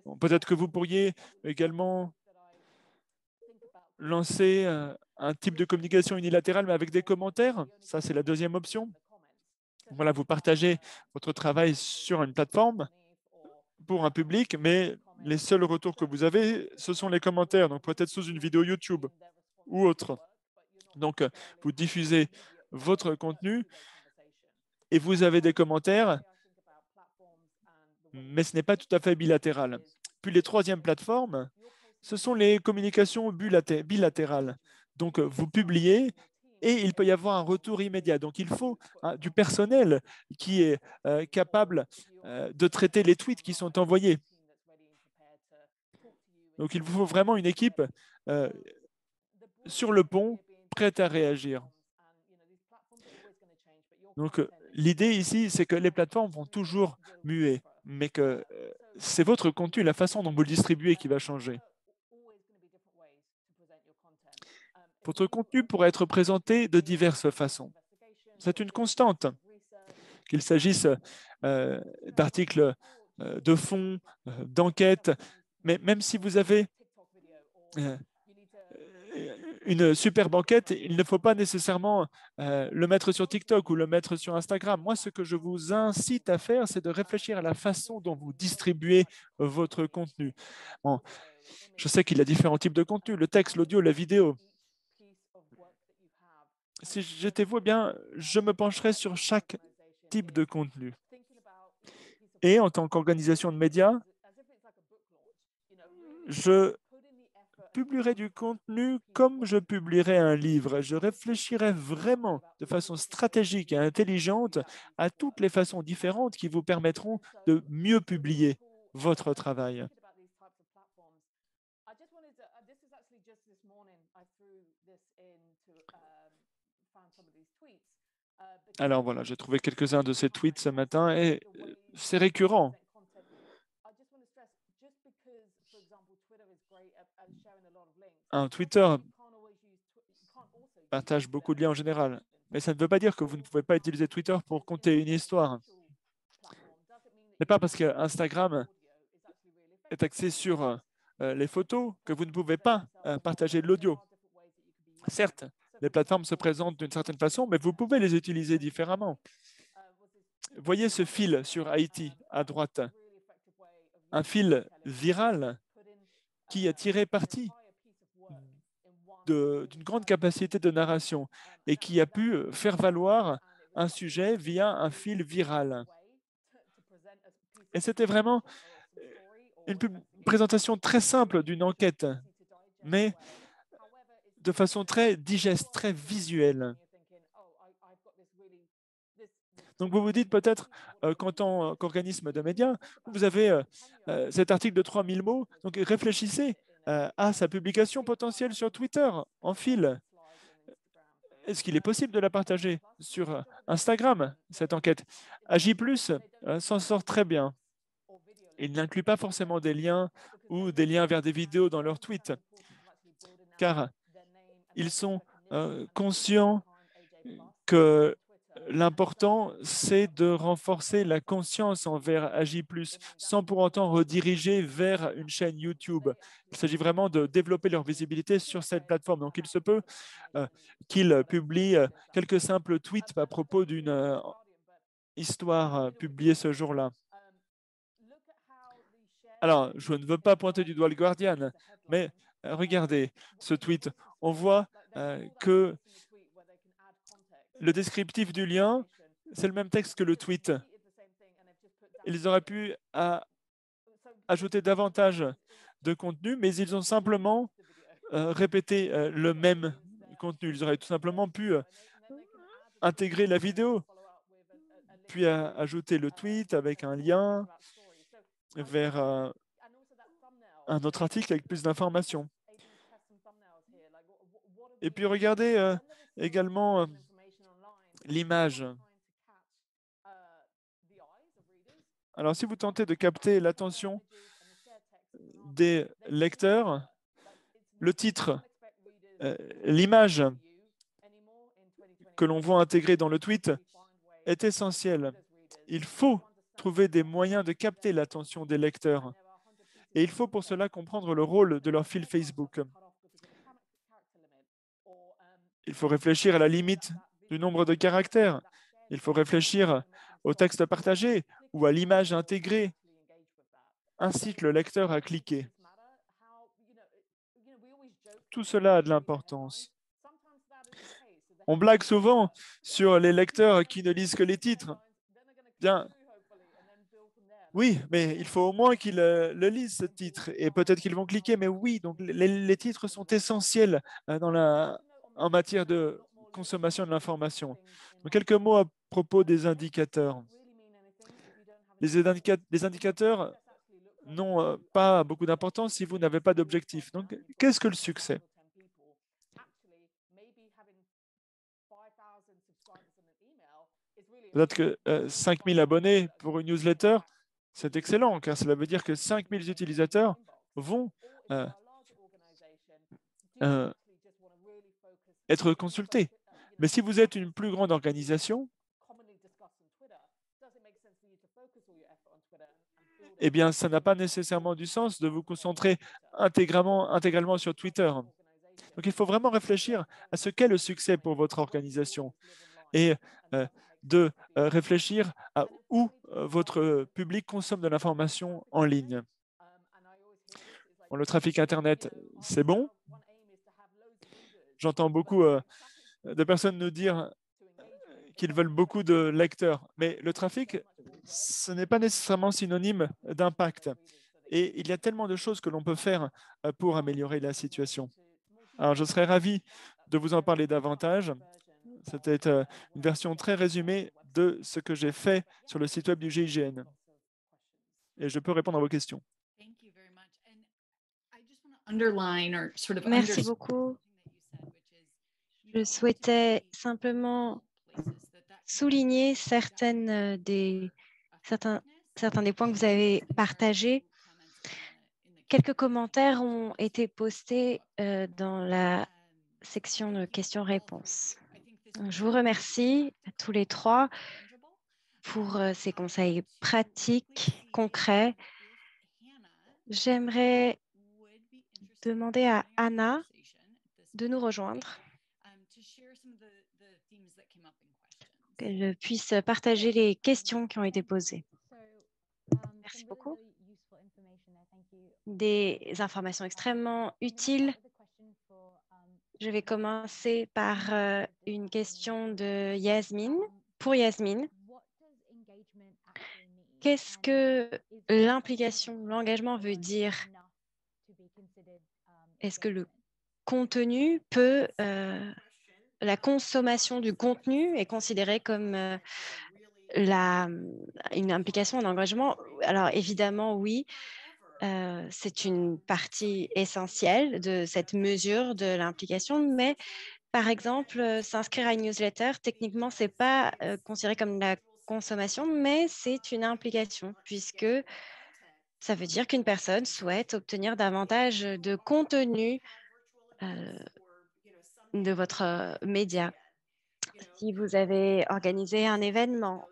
Bon, peut-être que vous pourriez également lancer un type de communication unilatérale, mais avec des commentaires. Ça, c'est la deuxième option. Voilà, vous partagez votre travail sur une plateforme pour un public, mais les seuls retours que vous avez, ce sont les commentaires, donc peut-être sous une vidéo YouTube ou autre. Donc, vous diffusez votre contenu et vous avez des commentaires, mais ce n'est pas tout à fait bilatéral. Puis les troisièmes plateformes, ce sont les communications bilatérales. Donc, vous publiez et il peut y avoir un retour immédiat. Donc, il faut du personnel qui est capable de traiter les tweets qui sont envoyés. Donc, il vous faut vraiment une équipe sur le pont, prête à réagir. Donc, l'idée ici, c'est que les plateformes vont toujours muer, mais que c'est votre contenu, la façon dont vous le distribuez qui va changer. Votre contenu pourra être présenté de diverses façons. C'est une constante, qu'il s'agisse d'articles de fond, d'enquêtes, mais même si vous avez une super banquette, il ne faut pas nécessairement le mettre sur TikTok ou le mettre sur Instagram. Moi, ce que je vous incite à faire, c'est de réfléchir à la façon dont vous distribuez votre contenu. Bon, je sais qu'il y a différents types de contenu, le texte, l'audio, la vidéo. Si j'étais vous, eh bien, je me pencherais sur chaque type de contenu. Et en tant qu'organisation de médias, je publierai du contenu comme je publierai un livre. Je réfléchirai vraiment de façon stratégique et intelligente à toutes les façons différentes qui vous permettront de mieux publier votre travail. Alors voilà, j'ai trouvé quelques-uns de ces tweets ce matin et c'est récurrent. Un Twitter partage beaucoup de liens en général, mais ça ne veut pas dire que vous ne pouvez pas utiliser Twitter pour conter une histoire. Ce n'est pas parce que Instagram est axé sur les photos que vous ne pouvez pas partager de l'audio. Certes, les plateformes se présentent d'une certaine façon, mais vous pouvez les utiliser différemment. Voyez ce fil sur Haïti à droite, un fil viral qui a tiré parti d'une grande capacité de narration et qui a pu faire valoir un sujet via un fil viral. Et c'était vraiment une présentation très simple d'une enquête, mais de façon très digeste, très visuelle. Donc vous vous dites peut-être qu'en tant qu'organisme de médias, vous avez cet article de 3000 mots, donc réfléchissez à sa publication potentielle sur Twitter en fil. Est-ce qu'il est possible de la partager sur Instagram, cette enquête? Agi+ s'en sort très bien. Il n'inclut pas forcément des liens ou des liens vers des vidéos dans leurs tweets, car ils sont conscients que l'important, c'est de renforcer la conscience envers Agi+, sans pour autant rediriger vers une chaîne YouTube. Il s'agit vraiment de développer leur visibilité sur cette plateforme. Donc, il se peut qu'ils publient quelques simples tweets à propos d'une histoire publiée ce jour-là. Alors, je ne veux pas pointer du doigt le Guardian, mais regardez ce tweet. On voit que le descriptif du lien, c'est le même texte que le tweet. Ils auraient pu ajouter davantage de contenu, mais ils ont simplement répété le même contenu. Ils auraient tout simplement pu intégrer la vidéo, puis ajouter le tweet avec un lien vers un autre article avec plus d'informations. Et puis regardez également l'image. Alors, si vous tentez de capter l'attention des lecteurs, le titre, l'image que l'on voit intégrée dans le tweet est essentielle. Il faut trouver des moyens de capter l'attention des lecteurs. Et il faut pour cela comprendre le rôle de leur fil Facebook. Il faut réfléchir à la limite du nombre de caractères. Il faut réfléchir au texte partagé ou à l'image intégrée. Incite le lecteur à cliquer. Tout cela a de l'importance. On blague souvent sur les lecteurs qui ne lisent que les titres. Bien, oui, mais il faut au moins qu'ils le lisent, ce titre, et peut-être qu'ils vont cliquer, mais oui, donc les titres sont essentiels en matière de consommation de l'information. Donc, quelques mots à propos des indicateurs. Les indicateurs n'ont pas beaucoup d'importance si vous n'avez pas d'objectif. Donc, qu'est-ce que le succès? Peut-être que 5000 abonnés pour une newsletter, C'est excellent, car cela veut dire que 5000 utilisateurs vont euh, euh, être consultés. Mais si vous êtes une plus grande organisation, eh bien, ça n'a pas nécessairement du sens de vous concentrer intégralement sur Twitter. Donc, il faut vraiment réfléchir à ce qu'est le succès pour votre organisation et euh, de réfléchir à où votre public consomme de l'information en ligne. Bon, le trafic Internet, c'est bon. J'entends beaucoup de personnes nous dire qu'ils veulent beaucoup de lecteurs, mais le trafic, ce n'est pas nécessairement synonyme d'impact. Et il y a tellement de choses que l'on peut faire pour améliorer la situation. Alors, je serais ravi de vous en parler davantage. C'était une version très résumée de ce que j'ai fait sur le site web du GIGN. Et je peux répondre à vos questions. Merci beaucoup. Je souhaitais simplement souligner certains des points que vous avez partagés. Quelques commentaires ont été postés dans la section de questions-réponses. Je vous remercie à tous les trois pour ces conseils pratiques, concrets. J'aimerais demander à Anna de nous rejoindre, qu'elle puisse partager les questions qui ont été posées. Merci beaucoup. Des informations extrêmement utiles. Je vais commencer par une question de Yasmine. Pour Yasmine, qu'est-ce que l'implication, l'engagement veut dire? Est-ce que le contenu peut, la consommation du contenu est considérée comme une implication, un engagement? Alors évidemment, oui. C'est une partie essentielle de cette mesure de l'implication, mais par exemple, s'inscrire à une newsletter, techniquement, ce n'est pas considéré comme la consommation, mais c'est une implication, puisque ça veut dire qu'une personne souhaite obtenir davantage de contenu de votre média. Si vous avez organisé un événement,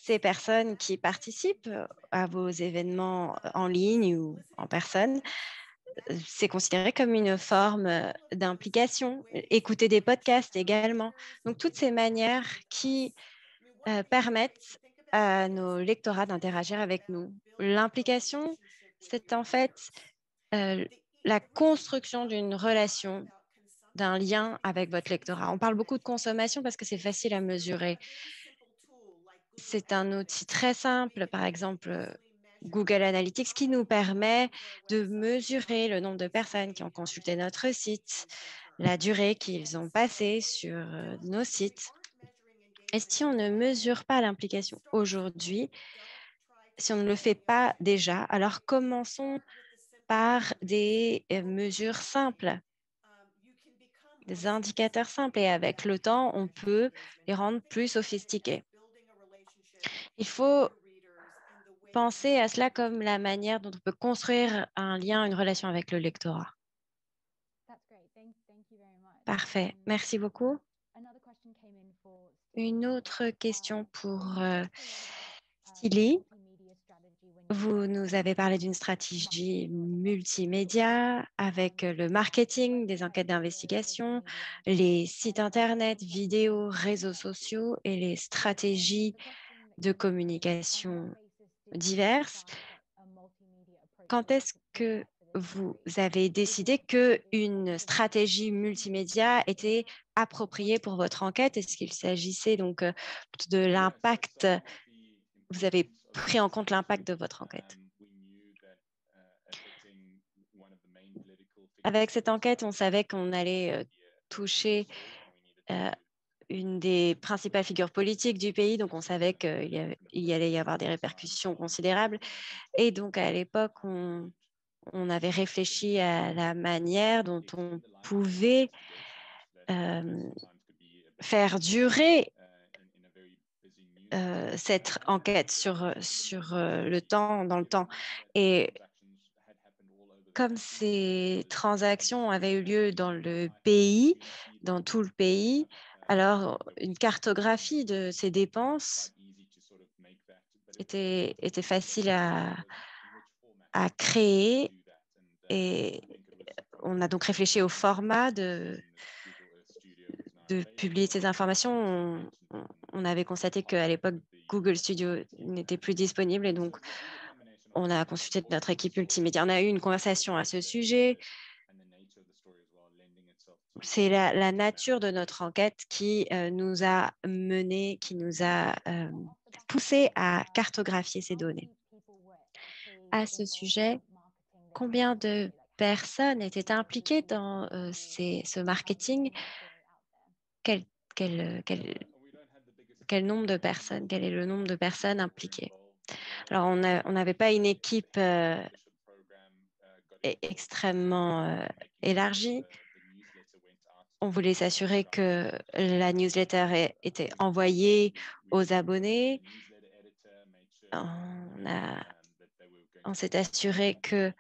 ces personnes qui participent à vos événements en ligne ou en personne, c'est considéré comme une forme d'implication. Écouter des podcasts également. Donc, toutes ces manières qui permettent à nos lectorats d'interagir avec nous. L'implication, c'est en fait la construction d'une relation, d'un lien avec votre lectorat. On parle beaucoup de consommation parce que c'est facile à mesurer. C'est un outil très simple, par exemple Google Analytics, qui nous permet de mesurer le nombre de personnes qui ont consulté notre site, la durée qu'ils ont passée sur nos sites. Et si on ne mesure pas l'implication aujourd'hui, si on ne le fait pas déjà, alors commençons par des mesures simples, des indicateurs simples. Et avec le temps, on peut les rendre plus sophistiqués. Il faut penser à cela comme la manière dont on peut construire un lien, une relation avec le lectorat. Parfait. Merci beaucoup. Une autre question pour Silly. Vous nous avez parlé d'une stratégie multimédia avec le marketing, des enquêtes d'investigation, les sites Internet, vidéos, réseaux sociaux et les stratégies de communication diverses. Quand est-ce que vous avez décidé qu'une stratégie multimédia était appropriée pour votre enquête? Est-ce qu'il s'agissait donc de l'impact? Vous avez pris en compte l'impact de votre enquête? Avec cette enquête, on savait qu'on allait toucher une des principales figures politiques du pays, donc on savait qu'il y allait y avoir des répercussions considérables. Et donc, à l'époque, on avait réfléchi à la manière dont on pouvait faire durer cette enquête le temps, dans le temps. Et comme ces transactions avaient eu lieu dans le pays, dans tout le pays, alors une cartographie de ces dépenses était facile à créer, et on a donc réfléchi au format de publier ces informations. On avait constaté qu'à l'époque, Google Studio n'était plus disponible, et donc on a consulté notre équipe multimédia. On a eu une conversation à ce sujet. C'est la nature de notre enquête qui nous a menés, qui nous a poussé à cartographier ces données. À ce sujet, combien de personnes étaient impliquées dans ce marketing? Quel, quel, quel, quel nombre de personnes? Quel est le nombre de personnes impliquées? Alors, on n'avait pas une équipe extrêmement élargie. On voulait s'assurer que la newsletter était envoyée aux abonnés. On s'est assuré que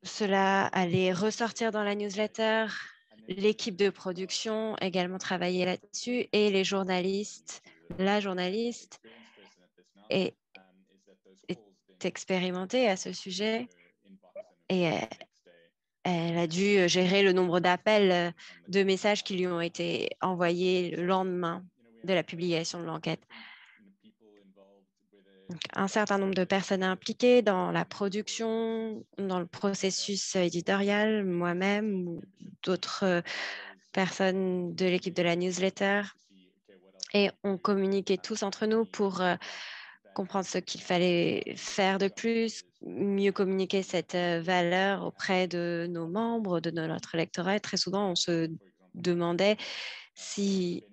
cela allait ressortir dans la newsletter. L'équipe de production également travaillait là-dessus, et les journalistes, la journaliste est expérimentée à ce sujet, et elle a dû gérer le nombre d'appels, de messages qui lui ont été envoyés le lendemain de la publication de l'enquête. Un certain nombre de personnes impliquées dans la production, dans le processus éditorial, moi-même ou d'autres personnes de l'équipe de la newsletter. Et on communiquait tous entre nous pour comprendre ce qu'il fallait faire de plus, mieux communiquer cette valeur auprès de nos membres, de notre lectorat. Et très souvent, on se demandait si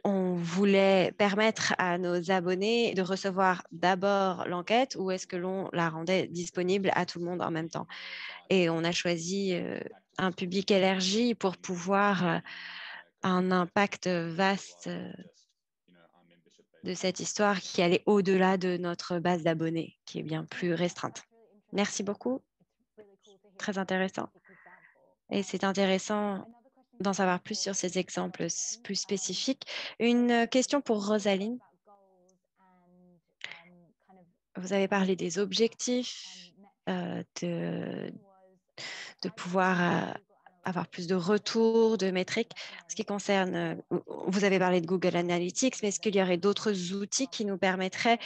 on voulait permettre à nos abonnés de recevoir d'abord l'enquête, ou est-ce que l'on la rendait disponible à tout le monde en même temps. Et on a choisi un public élargi pour pouvoir un impact vaste de cette histoire qui allait au-delà de notre base d'abonnés, qui est bien plus restreinte. Merci beaucoup. Très intéressant. Et c'est intéressant d'en savoir plus sur ces exemples plus spécifiques. Une question pour Rosaline. Vous avez parlé des objectifs, de pouvoir avoir plus de retours, de métriques. En ce qui concerne, vous avez parlé de Google Analytics, mais est-ce qu'il y aurait d'autres outils qui nous permettraient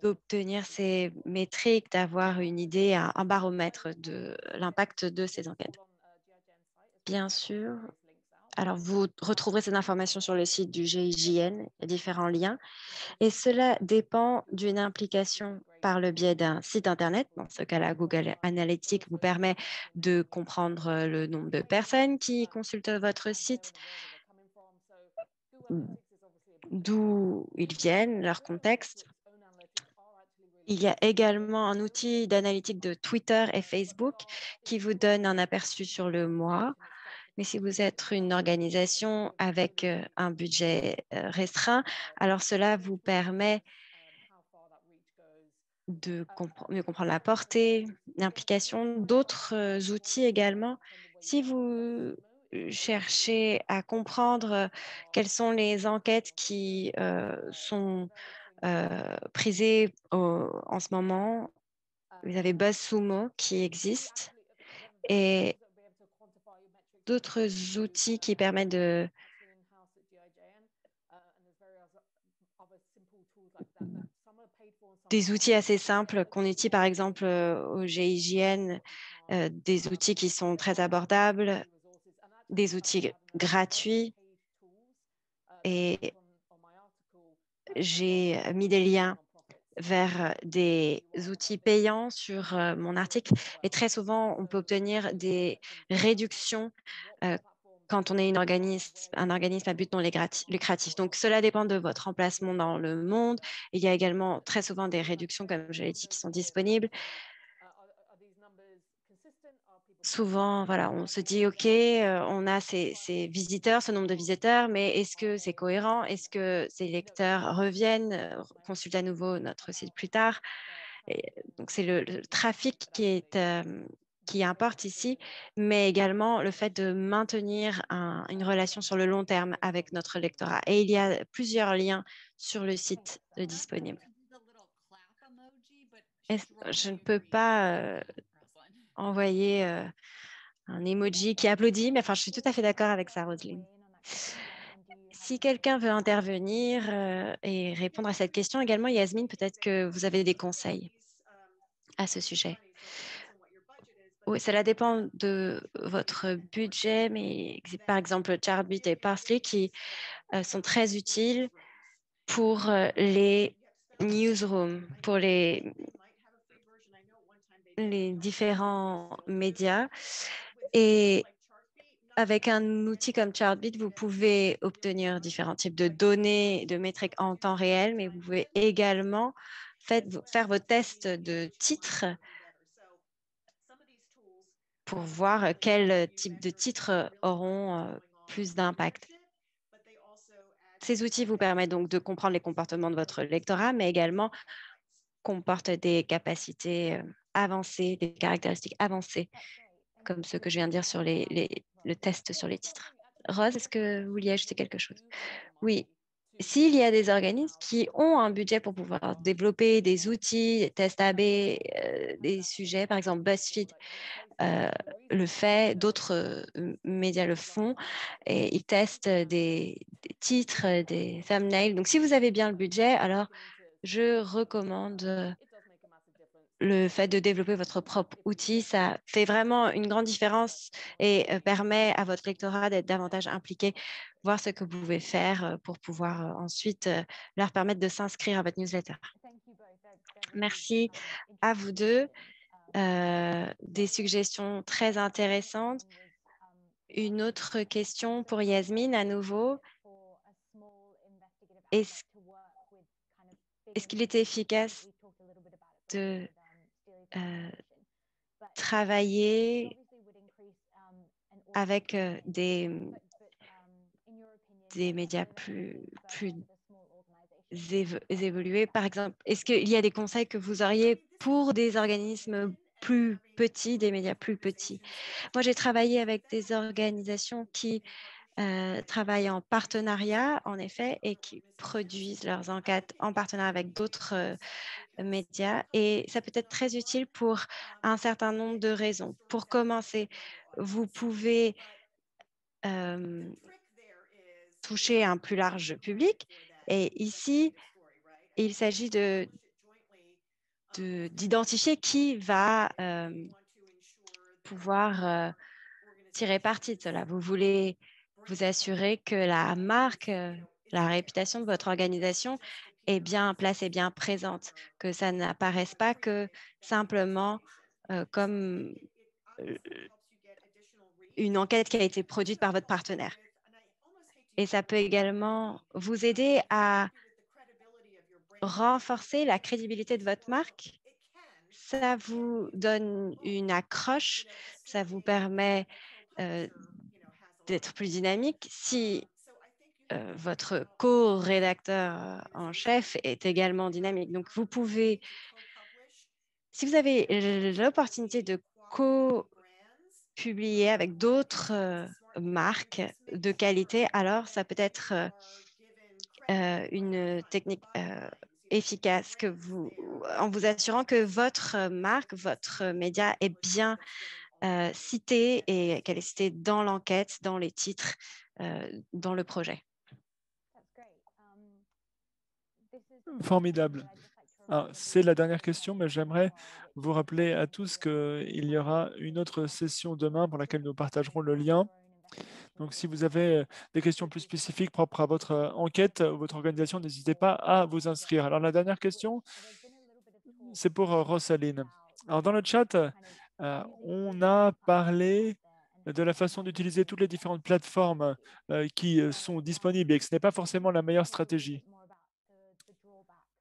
d'obtenir ces métriques, d'avoir une idée, un baromètre de l'impact de ces enquêtes? Bien sûr. Alors, vous retrouverez ces informations sur le site du GIGN, il y a différents liens. Et cela dépend d'une implication par le biais d'un site Internet. Dans ce cas-là, Google Analytics vous permet de comprendre le nombre de personnes qui consultent votre site, d'où ils viennent, leur contexte. Il y a également un outil d'analytique de Twitter et Facebook qui vous donne un aperçu sur le mois. Mais si vous êtes une organisation avec un budget restreint, alors cela vous permet de mieux comprendre la portée, l'implication d'autres outils également. Si vous cherchez à comprendre quelles sont les enquêtes qui sont prisées en ce moment, vous avez BuzzSumo qui existe, et d'autres outils qui permettent des outils assez simples qu'on utilise par exemple au GIGN, des outils qui sont très abordables, des outils gratuits. Et j'ai mis des liens vers des outils payants sur mon article. Et très souvent, on peut obtenir des réductions quand on est un organisme à but non lucratif. Donc, cela dépend de votre emplacement dans le monde. Il y a également très souvent des réductions, comme je l'ai dit, qui sont disponibles. souvent, voilà, on se dit, OK, on a ces visiteurs, ce nombre de visiteurs, mais est-ce que c'est cohérent? Est-ce que ces lecteurs reviennent, consultent à nouveau notre site plus tard? Et donc c'est le trafic qui importe ici, mais également le fait de maintenir une relation sur le long terme avec notre lectorat. Et il y a plusieurs liens sur le site disponibles. Je ne peux pas envoyer un emoji qui applaudit, mais enfin, je suis tout à fait d'accord avec ça, Roselyne. Si quelqu'un veut intervenir et répondre à cette question également, Yasmine, peut-être que vous avez des conseils à ce sujet. Oui, cela dépend de votre budget, mais par exemple, Charbit et Parsley qui sont très utiles pour les newsrooms, pour les différents médias. Et avec un outil comme Chartbeat, vous pouvez obtenir différents types de données, de métriques en temps réel, mais vous pouvez également faire vos tests de titres pour voir quel type de titres auront plus d'impact. Ces outils vous permettent donc de comprendre les comportements de votre lectorat, mais également comportent des capacités avancées, des caractéristiques avancées, comme ce que je viens de dire sur le test sur les titres. Rose, est-ce que vous vouliez ajouter quelque chose? Oui. S'il y a des organismes qui ont un budget pour pouvoir développer des outils, des tests A/B, des sujets, par exemple BuzzFeed euh, le fait, d'autres médias le font, et ils testent des titres, des thumbnails. Donc, si vous avez bien le budget, alors je recommande le fait de développer votre propre outil. Ça fait vraiment une grande différence et permet à votre lectorat d'être davantage impliqué, voir ce que vous pouvez faire pour pouvoir ensuite leur permettre de s'inscrire à votre newsletter. Merci à vous deux. Des suggestions très intéressantes. Une autre question pour Yasmine à nouveau. Est-ce qu'il était efficace de travailler avec des médias plus évolués? Par exemple, est-ce qu'il y a des conseils que vous auriez pour des organismes plus petits, des médias plus petits? Moi, j'ai travaillé avec des organisations qui travaillent en partenariat, en effet, et qui produisent leurs enquêtes en partenariat avec d'autres médias. Et ça peut être très utile pour un certain nombre de raisons. Pour commencer, vous pouvez toucher un plus large public. Et ici, il s'agit d'identifier qui va pouvoir tirer parti de cela. Vous voulez vous assurer que la marque, la réputation de votre organisation est bien placée, bien présente, que ça n'apparaisse pas que simplement comme une enquête qui a été produite par votre partenaire. Et ça peut également vous aider à renforcer la crédibilité de votre marque. Ça vous donne une accroche, ça vous permet d'être plus dynamique. Si votre co-rédacteur en chef est également dynamique. Donc, vous pouvez, si vous avez l'opportunité de co-publier avec d'autres marques de qualité, alors ça peut être une technique efficace en vous assurant que votre marque, votre média est bien citée et qu'elle est citée dans l'enquête, dans les titres, dans le projet. Formidable. C'est la dernière question, mais j'aimerais vous rappeler à tous qu'il y aura une autre session demain pour laquelle nous partagerons le lien. Donc, si vous avez des questions plus spécifiques propres à votre enquête, votre organisation, n'hésitez pas à vous inscrire. Alors, la dernière question, c'est pour Rosaline. Alors, dans le chat, on a parlé de la façon d'utiliser toutes les différentes plateformes qui sont disponibles et que ce n'est pas forcément la meilleure stratégie.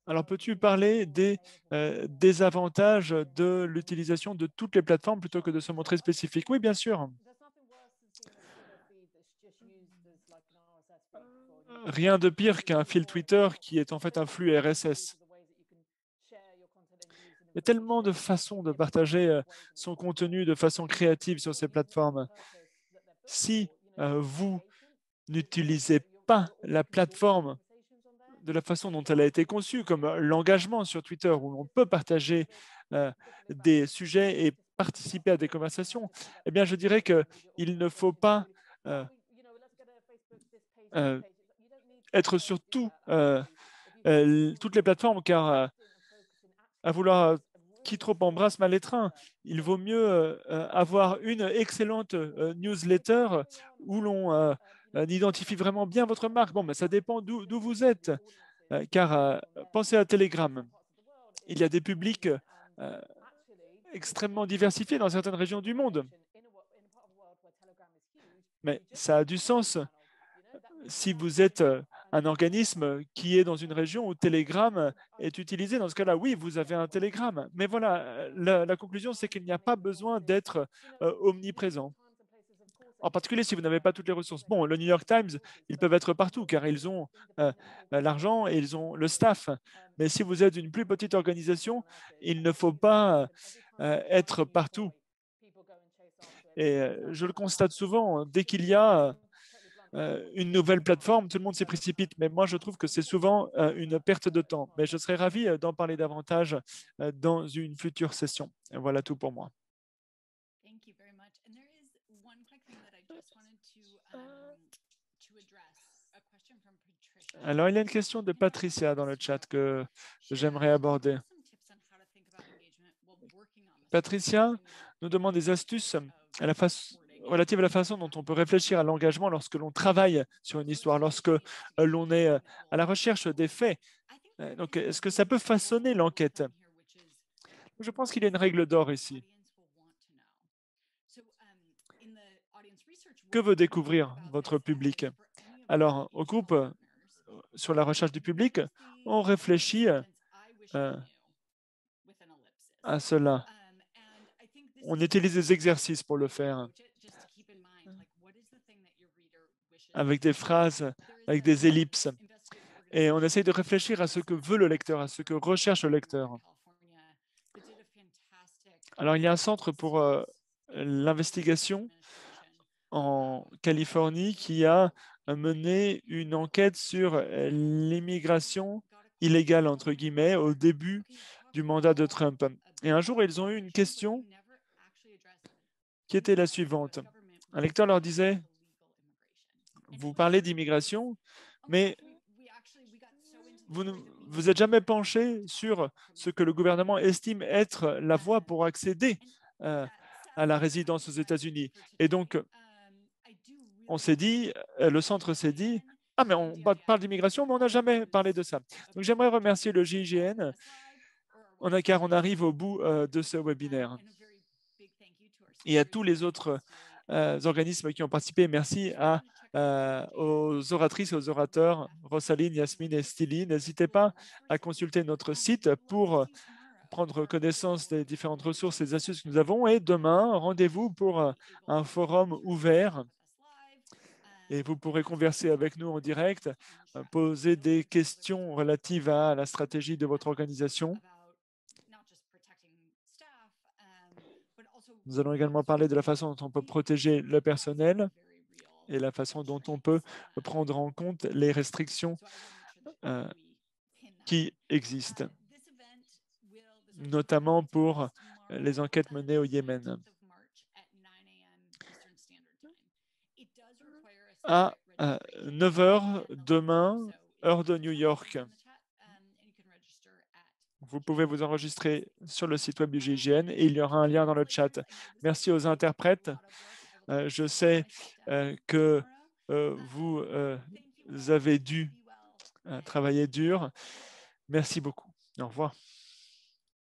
Alors, peux-tu parler des désavantages de l'utilisation de toutes les plateformes plutôt que de se montrer spécifique? Oui, bien sûr. Rien de pire qu'un fil Twitter qui est en fait un flux RSS. Il y a tellement de façons de partager son contenu de façon créative sur ces plateformes. Si vous n'utilisez pas la plateforme de la façon dont elle a été conçue, comme l'engagement sur Twitter, où on peut partager des sujets et participer à des conversations, eh bien, je dirais qu'il ne faut pas euh, être sur toutes les plateformes, car à vouloir qui trop embrasse mal étreint. Il vaut mieux avoir une excellente newsletter où l'on identifie vraiment bien votre marque. Bon, mais ça dépend d'où vous êtes, car pensez à Telegram. Il y a des publics extrêmement diversifiés dans certaines régions du monde. Mais ça a du sens si vous êtes un organisme qui est dans une région où Telegram est utilisé. Dans ce cas-là, oui, vous avez un Telegram. Mais voilà, la conclusion, c'est qu'il n'y a pas besoin d'être omniprésent. En particulier si vous n'avez pas toutes les ressources. Bon, le New York Times, ils peuvent être partout car ils ont l'argent et ils ont le staff. Mais si vous êtes une plus petite organisation, il ne faut pas être partout. Et je le constate souvent, dès qu'il y a une nouvelle plateforme, tout le monde s'y précipite. Mais moi, je trouve que c'est souvent une perte de temps. Mais je serais ravi d'en parler davantage dans une future session. Voilà tout pour moi. Alors, il y a une question de Patricia dans le chat que j'aimerais aborder. Patricia nous demande des astuces relatives à la façon dont on peut réfléchir à l'engagement lorsque l'on travaille sur une histoire, lorsque l'on est à la recherche des faits. Donc, est-ce que ça peut façonner l'enquête? Je pense qu'il y a une règle d'or ici. Que veut découvrir votre public? Alors, au groupe, sur la recherche du public, on réfléchit à cela. On utilise des exercices pour le faire, avec des phrases, avec des ellipses. Et on essaye de réfléchir à ce que veut le lecteur, à ce que recherche le lecteur. Alors, il y a un centre pour l'investigation en Californie qui a mené une enquête sur l'immigration illégale, entre guillemets, au début du mandat de Trump. Et un jour, ils ont eu une question qui était la suivante. Un lecteur leur disait, vous parlez d'immigration, mais vous ne vous êtes jamais penché sur ce que le gouvernement estime être la voie pour accéder à la résidence aux États-Unis. Et donc, on s'est dit, le centre s'est dit, ah, mais on parle d'immigration, mais on n'a jamais parlé de ça. Donc, j'aimerais remercier le GIGN, car on arrive au bout de ce webinaire. Et à tous les autres organismes qui ont participé, merci aux oratrices et aux orateurs, Rosaline, Yasmine et Stili. N'hésitez pas à consulter notre site pour prendre connaissance des différentes ressources et astuces que nous avons. Et demain, rendez-vous pour un forum ouvert. Et vous pourrez converser avec nous en direct, poser des questions relatives à la stratégie de votre organisation. Nous allons également parler de la façon dont on peut protéger le personnel et la façon dont on peut prendre en compte les restrictions qui existent, notamment pour les enquêtes menées au Yémen. À 9 heures demain, heure de New York. Vous pouvez vous enregistrer sur le site web du GIGN et il y aura un lien dans le chat. Merci aux interprètes. Je sais que vous avez dû travailler dur. Merci beaucoup. Au revoir.